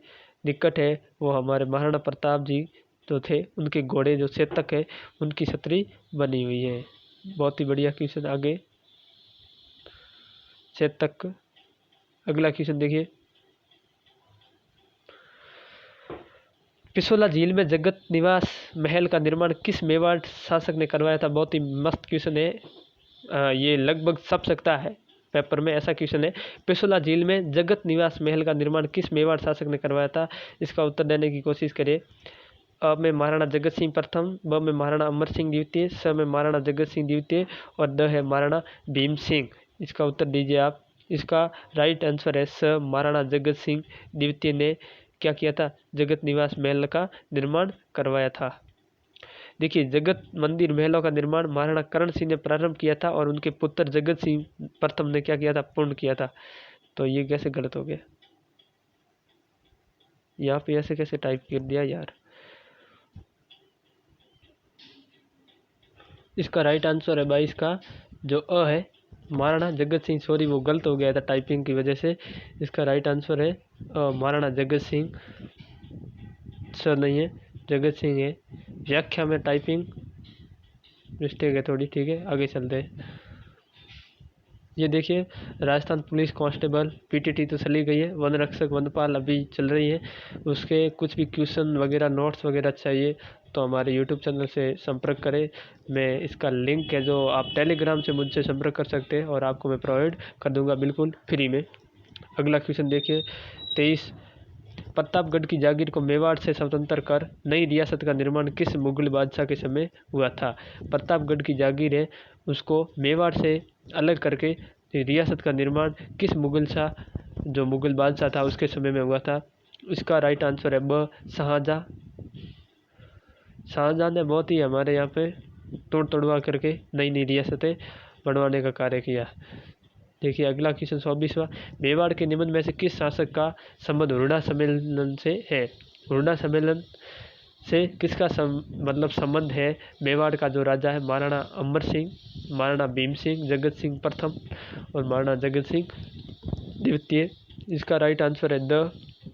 निकट है वो हमारे महाराणा प्रताप जी जो थे उनके घोड़े जो चेतक है उनकी छतरी बनी हुई है। बहुत ही बढ़िया क्वेश्चन। आगे चेतक, अगला क्वेश्चन देखिए, पिछोला झील में जगत निवास महल का निर्माण किस मेवाड़ शासक ने करवाया था। बहुत ही मस्त क्वेश्चन है, ये लगभग सब सकता है पेपर में, ऐसा क्वेश्चन है। पिछोला झील में जगत निवास महल का निर्माण किस मेवाड़ शासक ने करवाया था। इसका उत्तर देने की कोशिश करिए। अ में महाराणा जगत सिंह प्रथम, ब में महाराणा अमर सिंह द्वितीय, स में महाराणा जगत सिंह द्वितीय और द है महाराणा भीम सिंह। इसका उत्तर दीजिए आप। इसका राइट आंसर है स, महाराणा जगत सिंह द्वितीय ने क्या किया था, जगत निवास महल का निर्माण करवाया था। देखिए जगत मंदिर महलों का निर्माण महाराणा करण सिंह ने प्रारंभ किया था और उनके पुत्र जगत सिंह प्रथम ने क्या किया था, पूर्ण किया था। तो ये कैसे गलत हो गया, यहाँ पे ऐसे कैसे टाइप कर दिया यार। इसका राइट आंसर है भाई, इसका जो अ है महाराणा जगत सिंह, सॉरी वो गलत हो गया था टाइपिंग की वजह से। इसका राइट आंसर है महाराणा जगत सिंह, स नहीं है, जगत सिंह है। व्याख्या में टाइपिंग मिस्टेक है थोड़ी। ठीक है आगे चलते हैं। ये देखिए राजस्थान पुलिस कांस्टेबल पीटीटी तो चली गई है, वन रक्षक वनपाल अभी चल रही है। उसके कुछ भी क्वेश्चन वगैरह नोट्स वगैरह चाहिए तो हमारे यूट्यूब चैनल से संपर्क करें। मैं इसका लिंक है जो आप टेलीग्राम से मुझसे संपर्क कर सकते हैं और आपको मैं प्रोवाइड कर दूंगा बिल्कुल फ्री में। अगला क्वेश्चन देखिए 23, प्रतापगढ़ की जागीर को मेवाड़ से स्वतंत्र कर नई रियासत का निर्माण किस मुगल बादशाह के समय हुआ था। प्रतापगढ़ की जागीर है उसको मेवाड़ से अलग करके रियासत का निर्माण किस मुगल शाह, जो मुगल बादशाह था उसके समय में हुआ था। इसका राइट आंसर है ब, शाहजहाँ। शाहजहाँ ने बहुत ही हमारे यहाँ पे तोड़वा करके नई नई रियासतें बनवाने का कार्य किया। देखिए अगला क्वेश्चन 24वां, मेवाड़ के निबंध में से किस शासक का संबंध हुरडा सम्मेलन से है। हुरडा सम्मेलन से किसका मतलब संबंध है। मेवाड़ का जो राजा है महाराणा अमर सिंह, महाराणा भीम सिंह, जगत सिंह प्रथम और महाराणा जगत सिंह द्वितीय। इसका राइट आंसर है द,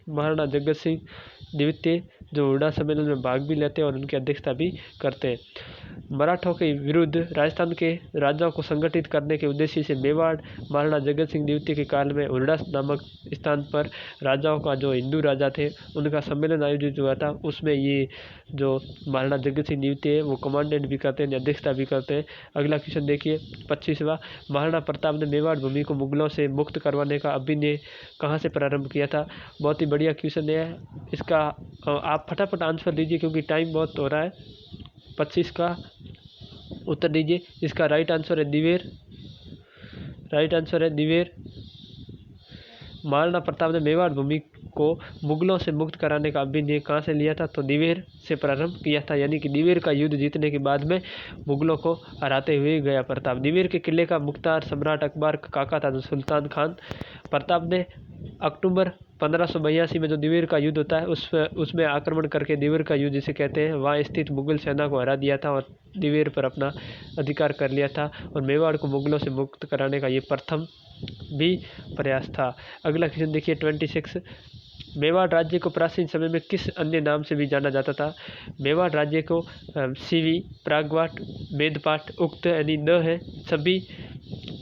महाराणा जगत सिंह द्वितीय, जो हुरडा सम्मेलन में भाग भी लेते हैं और उनकी अध्यक्षता भी करते हैं। मराठों के विरुद्ध राजस्थान के राजाओं को संगठित करने के उद्देश्य से मेवाड़ महाराणा जगत सिंह द्वितीय के काल में उरडा नामक स्थान पर राजाओं का जो हिंदू राजा थे उनका सम्मेलन आयोजित हुआ था। उसमें ये जो महाराणा जगत सिंह द्वितीय वो कमांडेंट भी करते हैं, अध्यक्षता भी करते हैं। अगला क्वेश्चन देखिए 25वां, महाराणा प्रताप ने मेवाड़ भूमि को मुगलों से मुक्त करवाने का अभिनय कहाँ से प्रारंभ किया था? बहुत ही बढ़िया क्वेश्चन है इसका, आप फटाफट आंसर दीजिए क्योंकि टाइम बहुत हो रहा है। 25 का उत्तर दीजिए। इसका राइट आंसर है दिवेर। राइट आंसर है दिवेर। महाराणा प्रताप ने मेवाड़ भूमि को मुगलों से मुक्त कराने का अभिनय कहाँ से लिया था? तो दिवेर से प्रारंभ किया था, यानी कि दिवेर का युद्ध जीतने के बाद में मुगलों को हराते हुए गया प्रताप। दिवेर के किले का मुख्तार सम्राट अकबर का काका था सुल्तान खान। प्रताप ने अक्टूबर 1582 में जो दिवेर का युद्ध होता है उसमें आक्रमण करके दिवेर का युद्ध जिसे कहते हैं वहाँ स्थित मुगल सेना को हरा दिया था और दिवेर पर अपना अधिकार कर लिया था और मेवाड़ को मुगलों से मुक्त कराने का ये प्रथम भी प्रयास था। अगला क्वेश्चन देखिए 26, मेवाड़ राज्य को प्राचीन समय में किस अन्य नाम से भी जाना जाता था? मेवाड़ राज्य को सीवी, प्रागवाट, मेदपाट, उक्त यानी न है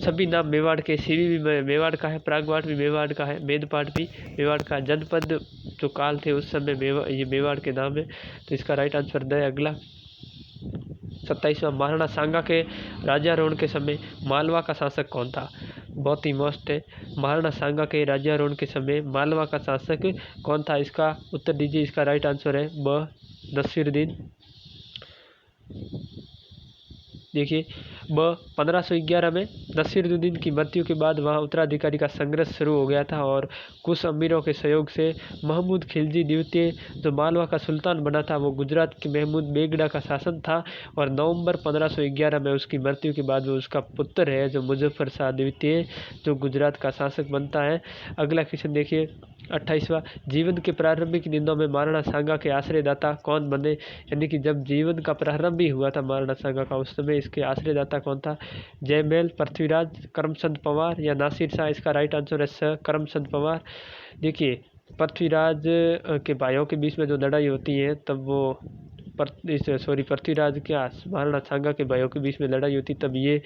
सभी नाम मेवाड़ के। सीवी भी मेवाड़ का है, प्रागवाट भी मेवाड़ का है, मेदपाट भी मेवाड़ का। जनपद जो काल थे उस समय ये मेवाड़ के नाम है, तो इसका राइट आंसर द। अगला 27वां, महाराणा सांगा के राज्यारोहण के समय मालवा का शासक कौन था? बहुत ही मस्त है। महाराणा सांगा के राज्यारोहण के समय मालवा का शासक कौन था? इसका उत्तर दीजिए। इसका राइट आंसर है ब, नसीरुद्दीन। देखिए 1511 में नसीरुद्दीन की मृत्यु के बाद वहाँ उत्तराधिकारी का संघर्ष शुरू हो गया था और कुछ अमीरों के सहयोग से महमूद खिलजी द्वितीय जो मालवा का सुल्तान बना था वो गुजरात के महमूद बेगड़ा का शासन था और नवंबर 1511 में उसकी मृत्यु के बाद वो उसका पुत्र है जो मुजफ्फर शाह द्वितीय जो गुजरात का शासक बनता है। अगला क्वेश्चन देखिए 28वां, जीवन के प्रारंभिक दिनों में महाराणा सांगा के आश्रयदाता कौन बने? यानी कि जब जीवन का प्रारंभ ही हुआ था महाराणा सांगा का उस समय इसके आश्रयदाता कौन था? जयमेल, पृथ्वीराज, करमचंद पवार या नासिर शाह? इसका राइट आंसर है करमचंद पवार। देखिए पृथ्वीराज के भाइयों के बीच में जो लड़ाई होती है तब वो पृथ्वीराज क्या महाराणा सांगा के भाइयों के बीच में लड़ाई होती तब ये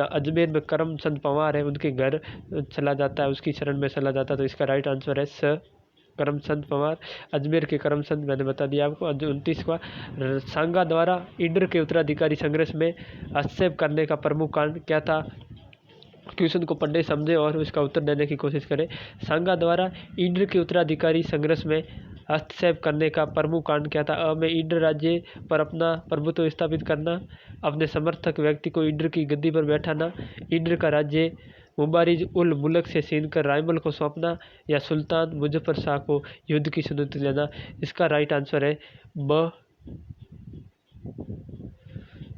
अजमेर में करमचंद पवार है उनके घर चला जाता है, उसकी शरण में चला जाता है, तो इसका राइट आंसर है करमचंद पवार। अजमेर के करमचंद मैंने बता दिया आपको। 29वां, सांगा द्वारा इंद्र के उत्तराधिकारी संघर्ष में हस्तक्षेप करने का प्रमुख कारण क्या था? क्वेश्चन को पढ़ने समझे और उसका उत्तर देने की कोशिश करें। सांगा द्वारा इंद्र के उत्तराधिकारी संघर्ष में हस्तक्षेप करने का प्रमुख कारण क्या था? अ में इंद्र राज्य पर अपना प्रभुत्व स्थापित करना, अपने समर्थक व्यक्ति को इंद्र की गद्दी पर बैठाना, इंद्र का राज्य मुबारिज उल मुल्क से छीन कर रायमल को सौंपना या सुल्तान मुजफ्फर शाह को युद्ध की चुनौती देना। इसका राइट आंसर है ब।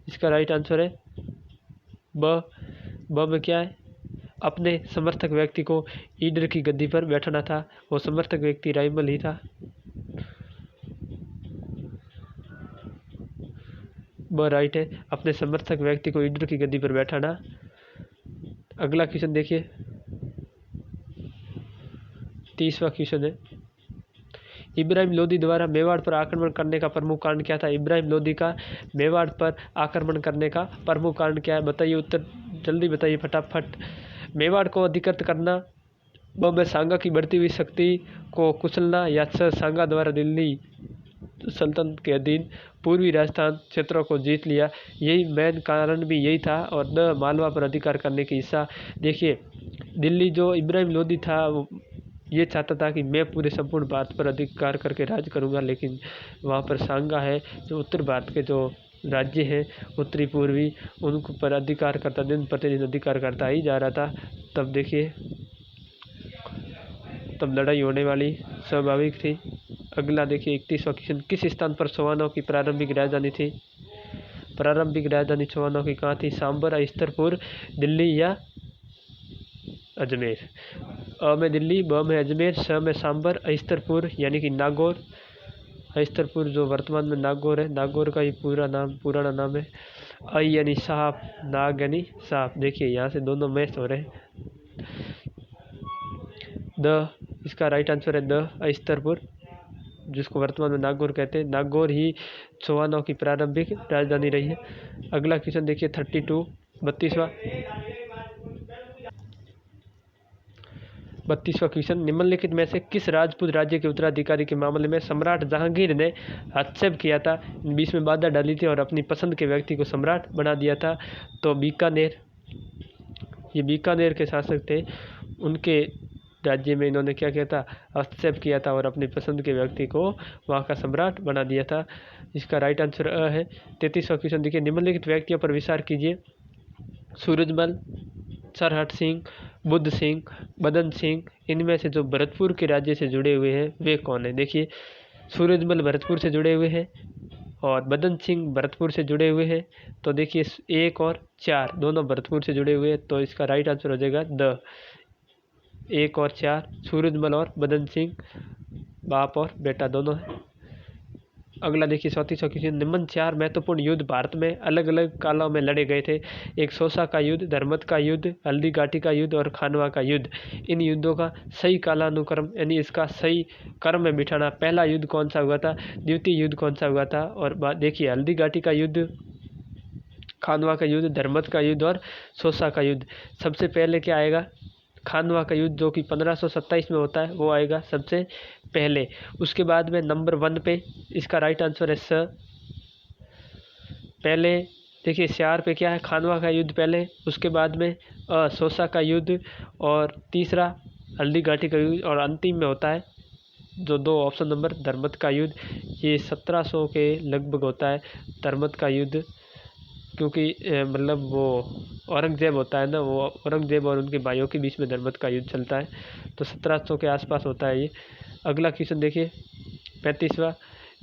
इसका राइट आंसर है ब। में क्या है? अपने समर्थक व्यक्ति को इंद्र की गद्दी पर बैठाना था, वो समर्थक व्यक्ति रायमल ही था। ब राइट है, अपने समर्थक व्यक्ति को इंद्र की गद्दी पर बैठाना। अगला क्वेश्चन देखिए 30वां क्वेश्चन है, इब्राहिम लोदी द्वारा मेवाड़ पर आक्रमण करने का प्रमुख कारण क्या था? इब्राहिम लोदी का मेवाड़ पर आक्रमण करने का प्रमुख कारण क्या है? बताइए, उत्तर जल्दी बताइए फटाफट। मेवाड़ को अधिकृत करना, ब में सांगा की बढ़ती हुई शक्ति को कुचलना या सांगा द्वारा दिल्ली सल्तनत के अधीन पूर्वी राजस्थान क्षेत्रों को जीत लिया, यही मेन कारण भी यही था। और न मालवा पर अधिकार करने की इच्छा। देखिए दिल्ली जो इब्राहिम लोदी था वो ये चाहता था कि मैं पूरे संपूर्ण भारत पर अधिकार करके राज करूंगा, लेकिन वहाँ पर सांगा है जो उत्तर भारत के जो राज्य हैं उत्तरी पूर्वी उनको पर अधिकार करता, दिन प्रतिदिन अधिकार करता ही जा रहा था। तब देखिए तब लड़ाई होने वाली स्वाभाविक थी। अगला देखिए 31वां क्वेश्चन, किस स्थान पर चौहानों की प्रारंभिक राजधानी थी? प्रारंभिक राजधानी चौहानों की कहाँ थी? सांबर, अहिस्तरपुर, दिल्ली या अजमेर? अ में दिल्ली, ब में अजमेर, स में सांबर, अहिस्तरपुर यानी कि नागौर। अहिस्तरपुर जो वर्तमान में नागौर है, नागौर का ही पुराना नाम है। अ यानी साहब, नाग यानी साहब। देखिए यहाँ से दोनों मैच हो रहे हैं। द, इसका राइट आंसर है द, अहिस्तरपुर। जिसको वर्तमान में नागौर कहते हैं, नागौर ही चौहानों की प्रारंभिक राजधानी रही है। अगला क्वेश्चन देखिए 32 32वां क्वेश्चन, निम्नलिखित में से किस राजपूत राज्य के उत्तराधिकारी के मामले में सम्राट जहांगीर ने हस्तक्षेप किया था, बीच में बाधा डाली थी और अपनी पसंद के व्यक्ति को सम्राट बना दिया था? तो बीकानेर, ये बीकानेर के शासक थे, उनके राज्य में इन्होंने क्या किया था, हस्तक्षेप किया था और अपनी पसंद के व्यक्ति को वहाँ का सम्राट बना दिया था। इसका राइट आंसर अ है। 33वां क्वेश्चन देखिए, निम्नलिखित व्यक्तियों पर विचार कीजिए, सूरजमल, सरहट सिंह, बुद्ध सिंह, बदन सिंह, इनमें से जो भरतपुर के राज्य से जुड़े हुए हैं वे कौन है? देखिए सूरजमल भरतपुर से जुड़े हुए हैं और बदन सिंह भरतपुर से जुड़े हुए हैं। तो देखिए 1 और 4 दोनों भरतपुर से जुड़े हुए हैं, तो इसका राइट आंसर हो जाएगा द 1 और 4, सूरजमल और बदन सिंह बाप और बेटा दोनों है। अगला देखिए 34वां क्वेश्चन, निम्न 4 महत्वपूर्ण युद्ध भारत में अलग अलग कालों में लड़े गए थे। एक सोसा का युद्ध, धर्मत का युद्ध, हल्दी घाटी का युद्ध और खानवा का युद्ध। इन युद्धों का सही कालानुक्रम यानी इसका सही क्रम में बिठाना, पहला युद्ध कौन सा हुआ था, द्वितीय युद्ध कौन सा हुआ था? और देखिए हल्दी घाटी का युद्ध, खानवा का युद्ध, धर्मत का युद्ध और सोसा का युद्ध। सबसे पहले क्या आएगा, खानवा का युद्ध जो कि 1527 में होता है वो आएगा सबसे पहले। उसके बाद में नंबर 1 पे इसका राइट आंसर है स। पहले देखिए 4 पे क्या है, खानवा का युद्ध पहले, उसके बाद में सोसा का युद्ध और तीसरा हल्दी घाटी का युद्ध और अंतिम में होता है जो 2 ऑप्शन नंबर धर्मत का युद्ध। ये 1700 के लगभग होता है धर्मत का युद्ध, क्योंकि मतलब वो औरंगजेब होता है ना, वो औरंगजेब और उनके भाइयों के बीच में धर्मत का युद्ध चलता है, तो 1700 के आसपास होता है ये। अगला क्वेश्चन देखिए 35वां,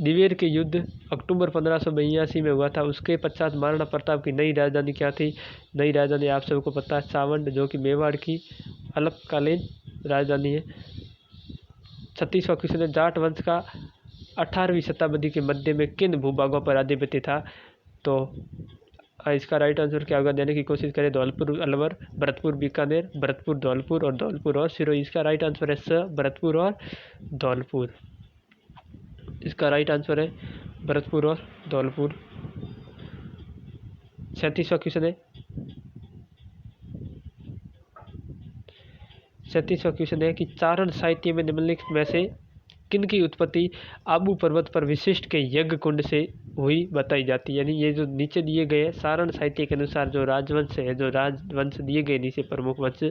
दिवेर के युद्ध अक्टूबर 1582 में हुआ था, उसके पश्चात महाराणा प्रताप की नई राजधानी क्या थी? नई राजधानी आप सबको पता है सावंड, जो कि मेवाड़ की अल्पकालीन राजधानी है। 36वां क्वेश्चन है, जाट वंश का 18वीं शताब्दी के मध्य में किन भूभागों पर आधिपत्य था? तो इसका राइट आंसर क्या होगा, देने की कोशिश करें, धौलपुर अलवर, भरतपुर बीकानेर, भरतपुर धौलपुर और धौलपुर और सिरोही। इसका राइट आंसर है स, भरतपुर और धौलपुर। इसका राइट आंसर है भरतपुर और धौलपुर। 37वां क्वेश्चन है, 37वां क्वेश्चन है कि चारण साहित्य में निम्नलिखित में से किन की उत्पत्ति आबू पर्वत पर विशिष्ट के यज्ञ कुंड से हुई बताई जाती है? यानी ये जो नीचे दिए गए सारण साहित्य के अनुसार जो राजवंश है, जो राजवंश दिए गए नीचे प्रमुख वंश,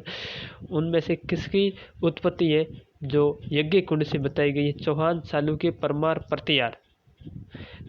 उनमें से किसकी उत्पत्ति है जो यज्ञ कुंड से बताई गई है? चौहान, चालुक्य, परमार, प्रतिहार।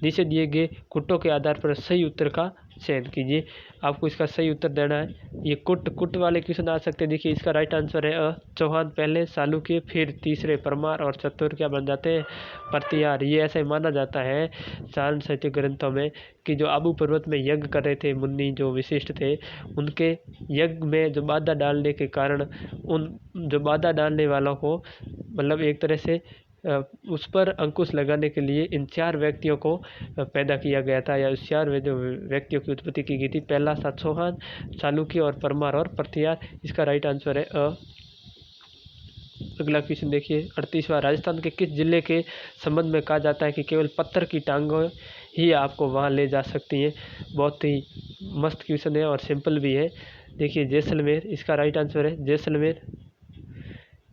नीचे दिए गए कुटों के आधार पर सही उत्तर का चयन कीजिए। आपको इसका सही उत्तर देना है। ये कुट वाले क्वेश्चन आ सकते हैं। देखिए इसका राइट आंसर है अ, चौहान पहले, चालुक्य फिर तीसरे परमार और चतुर क्या बन जाते हैं? प्रतिहार। ये ऐसे माना जाता है चारण साहित्य ग्रंथों में कि जो आबू पर्वत में यज्ञ कर रहे थे मुन्नी जो विशिष्ट थे, उनके यज्ञ में जो बाधा डालने के कारण उन जो बाधा डालने वालों को मतलब एक तरह से उस पर अंकुश लगाने के लिए इन 4 व्यक्तियों को पैदा किया गया था, या उस 4 व्यक्तियों की उत्पत्ति की गई थी। पहला था चौहान, चालुक्य और परमार और प्रतिहार। इसका राइट आंसर है अ। अगला क्वेश्चन देखिए 38वां, राजस्थान के किस जिले के संबंध में कहा जाता है कि केवल पत्थर की टांगों ही आपको वहां ले जा सकती हैं? बहुत ही मस्त क्वेश्चन है और सिंपल भी है। देखिए जैसलमेर, इसका राइट आंसर है जैसलमेर।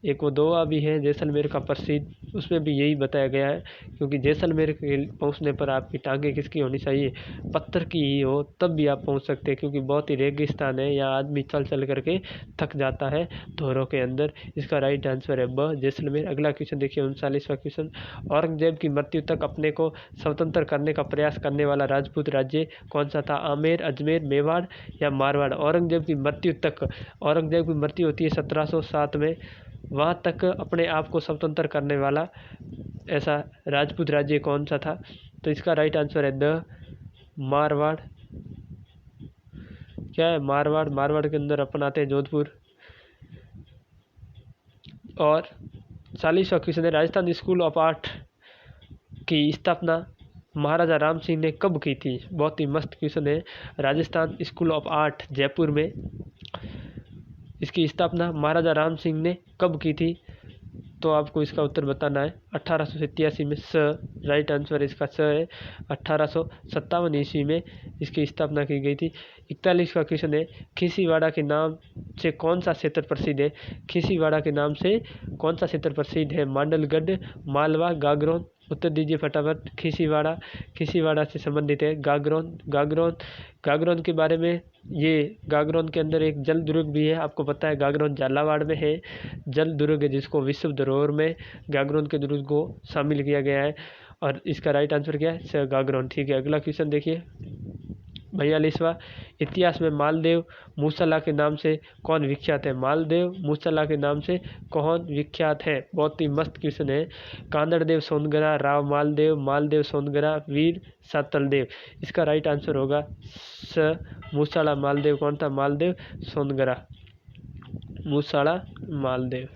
एक वो दोआ भी है जैसलमेर का प्रसिद्ध, उसमें भी यही बताया गया है, क्योंकि जैसलमेर के पहुंचने पर आपकी टांगें किसकी होनी चाहिए? पत्थर की ही हो, तब भी आप पहुंच सकते हैं, क्योंकि बहुत ही रेगिस्तान है, यहाँ आदमी चल चल करके थक जाता है धोरों के अंदर। इसका राइट आंसर है ब, जैसलमेर। अगला क्वेश्चन देखिए 39वां क्वेश्चन, औरंगजेब की मृत्यु तक अपने को स्वतंत्र करने का प्रयास करने वाला राजपूत राज्य कौन सा था? आमेर, अजमेर, मेवाड़ या मारवाड़? औरंगजेब की मृत्यु तक, औरंगजेब की मृत्यु होती है 1707 में, वहाँ तक अपने आप को स्वतंत्र करने वाला ऐसा राजपूत राज्य कौन सा था? तो इसका राइट आंसर है द, मारवाड़। क्या है? मारवाड़। मारवाड़ के अंदर अपन आते हैं जोधपुर। और 40वां क्वेश्चन है, राजस्थान स्कूल ऑफ आर्ट की स्थापना महाराजा राम सिंह ने कब की थी? बहुत ही मस्त क्वेश्चन है। Rajasthan school of art Jaipur में, इसकी स्थापना महाराजा राम सिंह ने कब की थी? तो आपको इसका उत्तर बताना है। 1887 में राइट आंसर इसका है। 1857 ईस्वी में इसकी स्थापना की गई थी। 41 का क्वेश्चन है, खिसीवाड़ा के नाम से कौन सा क्षेत्र प्रसिद्ध है? खिसीवाड़ा के नाम से कौन सा क्षेत्र प्रसिद्ध है? मांडलगढ़, मालवा, गागरोन। उत्तर दीजिए फटाफट। खिसीवाड़ा से संबंधित है गागरोन के बारे में। ये गागरोन के अंदर एक जल दुर्ग भी है, आपको पता है गागरोन झालावाड़ में है, जल दुर्ग है जिसको विश्व धरोहर में गागरोन के दुर्ग को शामिल किया गया है। और इसका राइट आंसर क्या है? गागरोन। ठीक है, अगला क्वेश्चन देखिए 42वां, इतिहास में मालदेव मूसला के नाम से कौन विख्यात है? मालदेव मूसला के नाम से कौन विख्यात है? बहुत ही मस्त क्वेश्चन है। कांदड़देव सोनगरा, राव मालदेव सोनगरा, वीर सातलदेव। इसका राइट आंसर होगा मूसला मालदेव। कौन था? मालदेव सोनगरा, मूसला मालदेव।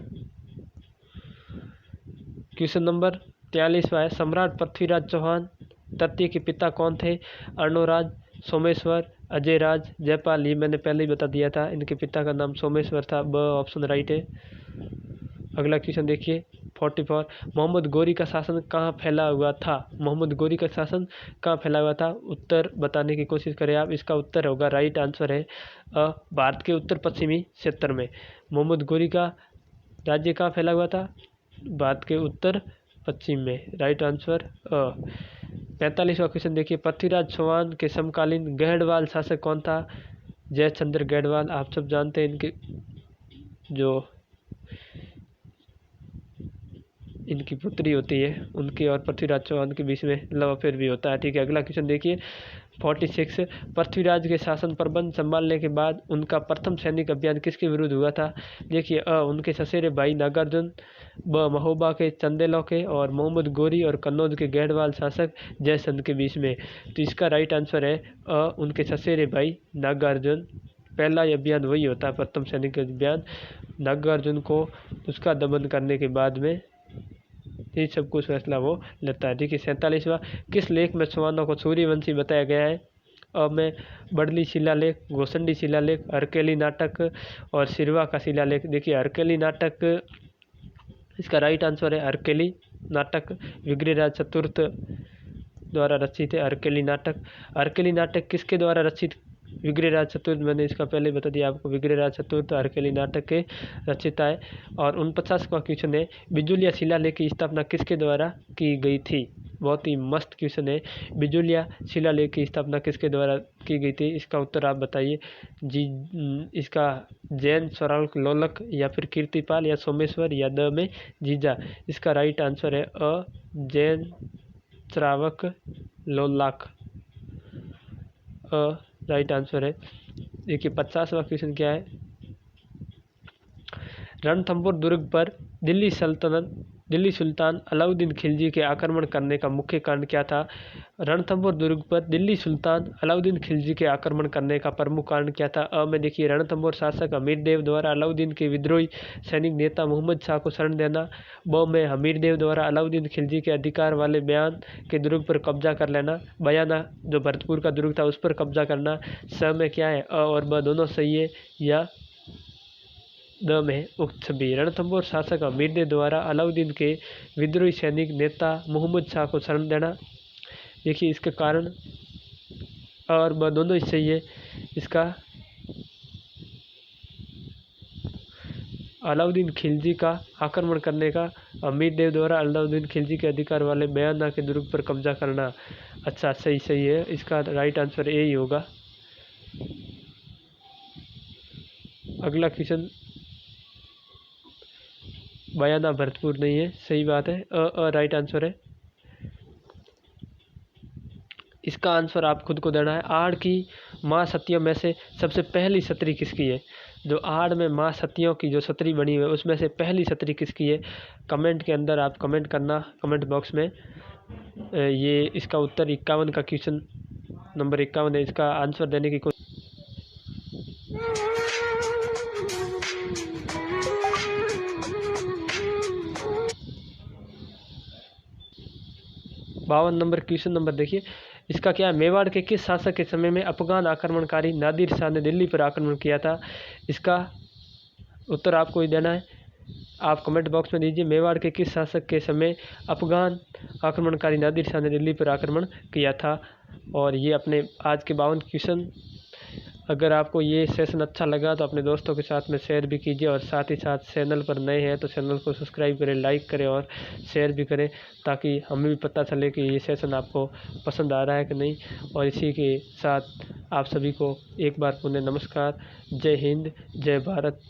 क्वेश्चन नंबर 43वां है, सम्राट पृथ्वीराज चौहान तृतीय के पिता कौन थे? अर्णोराज, सोमेश्वर, अजयराज, जयपाल। ये मैंने पहले ही बता दिया था, इनके पिता का नाम सोमेश्वर था। ब ऑप्शन राइट है। अगला क्वेश्चन देखिए 44, मोहम्मद गोरी का शासन कहाँ फैला हुआ था? मोहम्मद गोरी का शासन कहाँ फैला हुआ था? उत्तर बताने की कोशिश करें आप। इसका उत्तर होगा, राइट आंसर है भारत के उत्तर पश्चिमी क्षेत्र में। मोहम्मद गोरी का राज्य कहाँ फैला हुआ था? भारत के उत्तर पश्चिम में। राइट आंसर 45वां क्वेश्चन देखिए, पृथ्वीराज चौहान के समकालीन गढ़वाल शासक कौन था? जयचंद्र गढ़वाल। आप सब जानते हैं इनके जो इनकी पुत्री होती है उनकी और पृथ्वीराज चौहान के बीच में लव अफेयर भी होता है। ठीक है, अगला क्वेश्चन देखिए 46, पृथ्वीराज के शासन प्रबंध संभालने के बाद उनका प्रथम सैनिक अभियान किसके विरुद्ध हुआ था? देखिए उनके ससेरे भाई नागार्जुन, ब महोबा के चंदेलों के, और मोहम्मद गोरी और कन्नौज के गढ़वाल शासक जयचंद के बीच में। तो इसका राइट आंसर है उनके ससेरे भाई नागार्जुन। पहला अभियान वही होता है, प्रथम सैनिक अभियान। नागार्जुन को उसका दमन करने के बाद में ये सब कुछ फैसला वो लेता है। ठीक है, 47वां, किस लेख में चौहानों को सूर्यवंशी बताया गया है? अब में बड़ली शिलालेख, गोसंडी शिलालेख, हरकेली नाटक और सिरवा का शिलालेख। देखिए हरकेली नाटक इसका राइट आंसर है। हरकेली नाटक विग्रहराज चतुर्थ द्वारा रचित है। हरकेली नाटक किसके द्वारा रचित? विग्रहराज चतुर्थ। मैंने इसका पहले बता दिया आपको, विग्रहराज चतुर्थ हरकेली नाटक के रचयिता है। और 49वां क्वेश्चन है, बिजुलिया शिलालेख की स्थापना किसके द्वारा की गई थी? बहुत ही मस्त क्वेश्चन है। बिजुलिया शिलालेख की स्थापना किसके द्वारा की गई थी? इसका उत्तर आप बताइए जी। इसका जैन श्रावक लोलक, या फिर कीर्तिपाल, या सोमेश्वर, या द में जीजा। इसका राइट आंसर है जैन श्रावक लोलाक। राइट आंसर है। देखिए 50वां क्वेश्चन क्या है, रणथंभौर दुर्ग पर दिल्ली सुल्तान अलाउद्दीन खिलजी के आक्रमण करने का मुख्य कारण क्या था? रणथंभौर दुर्ग पर दिल्ली सुल्तान अलाउद्दीन खिलजी के आक्रमण करने का प्रमुख कारण क्या था? अ में देखिए रणथंभौर शासक हमीर देव द्वारा अलाउद्दीन के विद्रोही सैनिक नेता मोहम्मद शाह को शरण देना। ब में हमीर देव द्वारा अलाउद्दीन खिलजी के अधिकार वाले बयान के दुर्ग पर कब्जा कर लेना। बयाना जो भरतपुर का दुर्ग था उस पर कब्जा करना। स में क्या है? अ और ब दोनों सही है, या द में उक्त छवि। रणथंभौर शासक हमीर देव द्वारा अलाउद्दीन के विद्रोही सैनिक नेता मोहम्मद शाह को शरण देना। देखिए इसके कारण और ब दोनों ही सही है। इसका अलाउद्दीन खिलजी का आक्रमण करने का हमीर देव द्वारा अलाउद्दीन खिलजी के अधिकार वाले बयाना के दुर्ग पर कब्जा करना। अच्छा सही है, इसका राइट आंसर ए ही होगा। अगला क्वेश्चन, बयाना भरतपुर नहीं है, सही बात है, राइट आंसर है। इसका आंसर आप खुद को देना है। आड़ की माँ सतियों में से सबसे पहली सत्री किसकी है? जो आड़ में माँ सतियों की जो सत्री बनी हुई है उसमें से पहली सत्री किसकी है? कमेंट के अंदर आप कमेंट करना, कमेंट बॉक्स में। ये इसका उत्तर 51 का क्वेश्चन नंबर 51 है। इसका आंसर देने की कोशिश। 52 नंबर क्वेश्चन नंबर देखिए, इसका क्या है? मेवाड़ के किस शासक के समय में अफगान आक्रमणकारी नादिर शाह ने दिल्ली पर आक्रमण किया था? इसका उत्तर आपको ही देना है। आप कमेंट बॉक्स में दीजिए। मेवाड़ के किस शासक के समय अफगान आक्रमणकारी नादिर शाह ने दिल्ली पर आक्रमण किया था। और ये अपने आज के 52 क्वेश्चन। अगर आपको ये सेशन अच्छा लगा तो अपने दोस्तों के साथ में शेयर भी कीजिए, और साथ ही साथ चैनल पर नए हैं तो चैनल को सब्सक्राइब करें, लाइक करें और शेयर भी करें, ताकि हमें भी पता चले कि ये सेशन आपको पसंद आ रहा है कि नहीं। और इसी के साथ आप सभी को एक बार पुनः नमस्कार। जय हिंद, जय भारत।